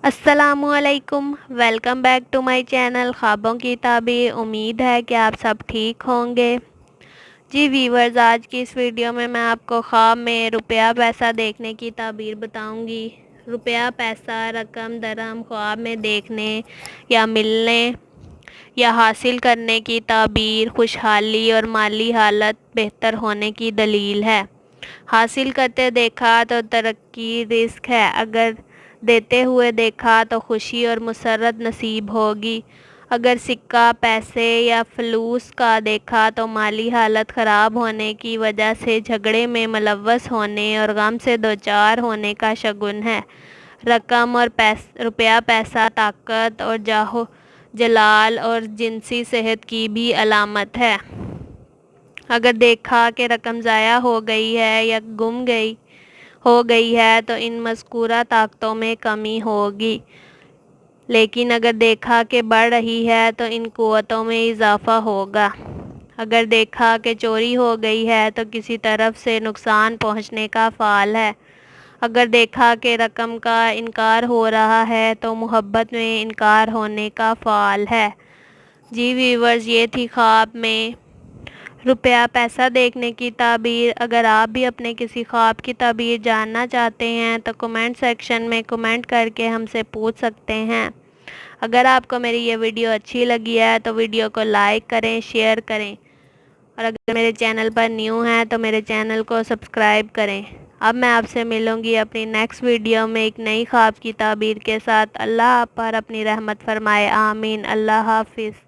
السلام علیکم، welcome back to my channel خوابوں کی تعبیر۔ امید ہے کہ آپ سب ٹھیک ہوں گے۔ جی ویورز، آج کی اس ویڈیو میں آپ کو خواب میں روپیہ پیسہ دیکھنے کی تعبیر بتاؤں گی۔ روپیہ پیسہ رقم درہم خواب میں دیکھنے یا ملنے یا حاصل کرنے کی تعبیر خوشحالی اور مالی حالت بہتر ہونے کی دلیل ہے۔ حاصل کرتے دیکھا تو ترقی رزق ہے، اگر دیتے ہوئے دیکھا تو خوشی اور مسرت نصیب ہوگی۔ اگر سکہ پیسے یا فلوس کا دیکھا تو مالی حالت خراب ہونے کی وجہ سے جھگڑے میں ملوث ہونے اور غم سے دوچار ہونے کا شگن ہے۔ رقم اور روپیہ پیسہ طاقت اور جاہ و جلال اور جنسی صحت کی بھی علامت ہے۔ اگر دیکھا کہ رقم ضائع ہو گئی ہے یا گم ہو گئی ہے تو ان مذکورہ طاقتوں میں کمی ہوگی، لیکن اگر دیکھا کہ بڑھ رہی ہے تو ان قوتوں میں اضافہ ہوگا۔ اگر دیکھا کہ چوری ہو گئی ہے تو کسی طرف سے نقصان پہنچنے کا فعال ہے۔ اگر دیکھا کہ رقم کا انکار ہو رہا ہے تو محبت میں انکار ہونے کا فعال ہے۔ جی ویورز، یہ تھی خواب میں روپیہ پیسہ دیکھنے کی تعبیر۔ اگر آپ بھی اپنے کسی خواب کی تعبیر جاننا چاہتے ہیں تو کمنٹ سیکشن میں کمنٹ کر کے ہم سے پوچھ سکتے ہیں۔ اگر آپ کو میری یہ ویڈیو اچھی لگی ہے تو ویڈیو کو لائک کریں، شیئر کریں، اور اگر میرے چینل پر نیو ہیں تو میرے چینل کو سبسکرائب کریں۔ اب میں آپ سے ملوں گی اپنی نیکسٹ ویڈیو میں ایک نئی خواب کی تعبیر کے ساتھ۔ اللہ آپ پر اپنی رحمت فرمائے، آمین۔ اللہ حافظ۔